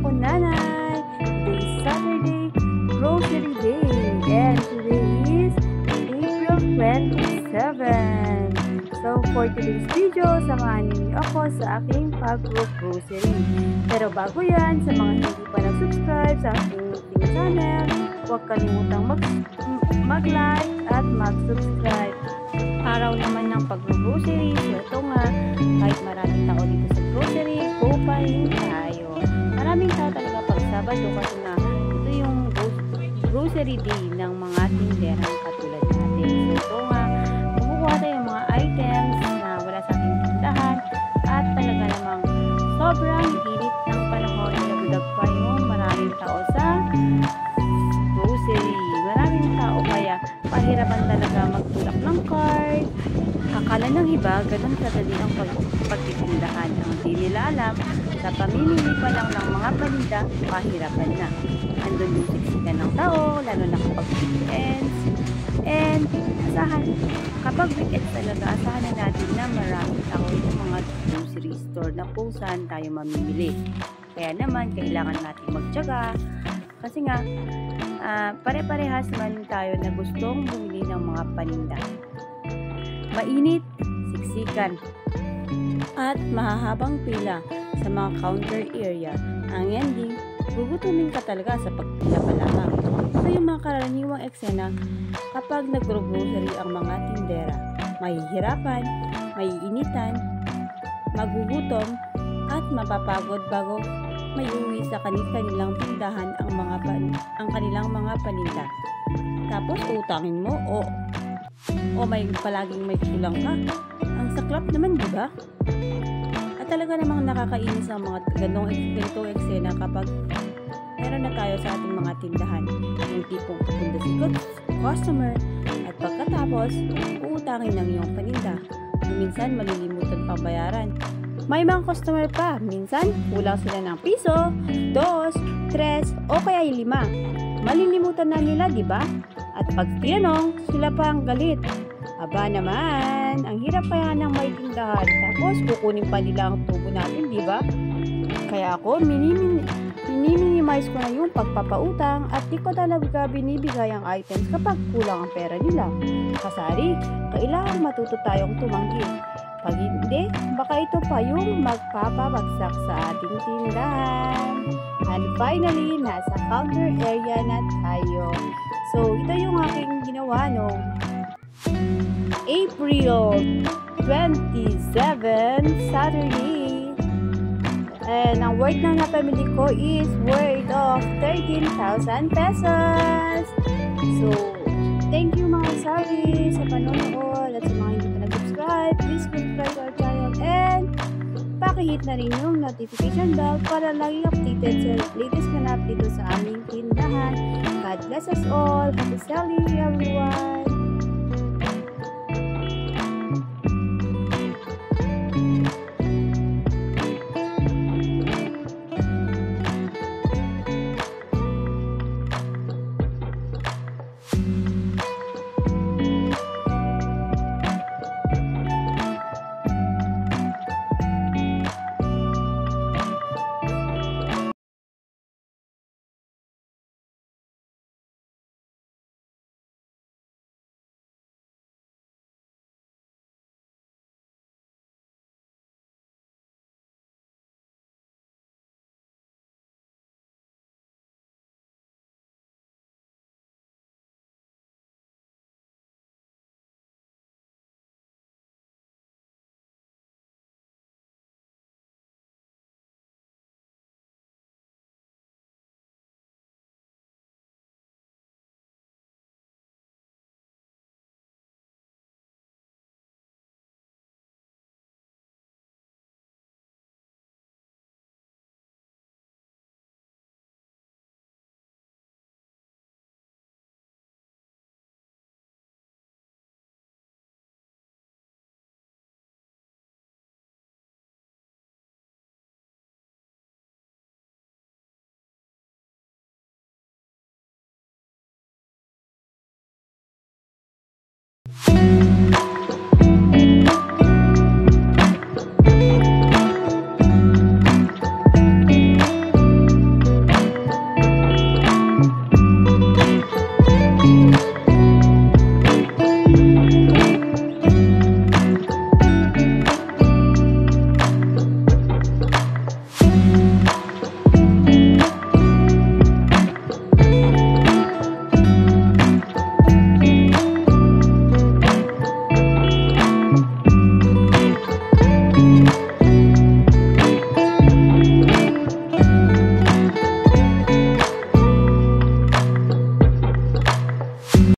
ako, Nanay. Today is Saturday, grocery day, and today is April 27. So, for today's video, samahan niyo ako sa aking pag-grocery. Pero bago yan, sa mga hindi pa nag-subscribe sa aking channel, huwag kalimutang mag-like at mag-subscribe. Araw naman ng pag-grocery, so ito nga, kahit maraming tao dito sa grocery, go pa rin tayo. Maraming tao talaga pag Sabado kasi na ito yung grocery day ng mga tinderang katulad natin. So ito nga, kukuha tayo yung mga items na wala sa ating tindahan at talaga namang sobrang init ng panahon. Nagdag pa yung maraming tao sa grocery. Maraming tao kaya pahirapan talaga magtulak ng card. Akala ng iba, ganun kadali ang pagtitindahan. Ang di nila alam, sa pamimili pa lang ng mga paninda, pahirapan na. Andun yung siksikan ng tao, lalo na kapag weekends. And kapag weekends talaga, asahan na natin na maraming tao yung mga grocery store na kung saan tayo mamimili. Kaya naman, kailangan natin magtiyaga. Kasi nga, pare-parehas man tayo na gustong bumili ng mga paninda. Mainit, siksikan, at mahahabang pila sa mga counter area. Ang ending, gugutumin ka talaga sa pagpila pa lamang. Ito yung mga karaniwang eksena kapag nag-grocery ang mga tindera. Mahihirapan, maiinitan, magugutom, at mapapagod bago may uwi sa kanilang tindahan ang kanilang mga paninda. Tapos utangin mo o may palaging may kulang ka. Ang saklap naman, di ba? At talaga namang nakakainis ang mga ganitong eksena kapag meron na tayo sa ating mga tindahan. Yung tipong pupunta si customer at pagkatapos, uutangin ng iyong paninda. Minsan malilimutan pang bayaran. May mga customer pa, minsan kulang sila ng piso, 2, 3 o kaya 5. Malilimutan na nila, di ba? At pag tinanong, sila pa ang galit. Aba naman, ang hirap kaya ng may tindahan. Tapos kukunin pa nila ang tubo natin, di ba? Kaya ako, minimize ko na yung pagpapautang at di ko talaga binibigay ang items kapag kulang ang pera nila. Kasari, kailangan matuto tayong tumanggi. Pag hindi, baka ito pa yung magpapabagsak sa ating tindahan. And finally, nasa counter area na tayo. So, ito yung aking ginawa noong April 27, Saturday. And ang worth na napamili ko is worth of 13,000 pesos. So, thank you mga sari sa panonood at sa mga hindi pa nag-subscribe. Please subscribe to our channel and pakihit na rin yung notification bell para lagi updated sa latest ganap dito sa aming tindahan. God bless us all. Happy selling, everyone!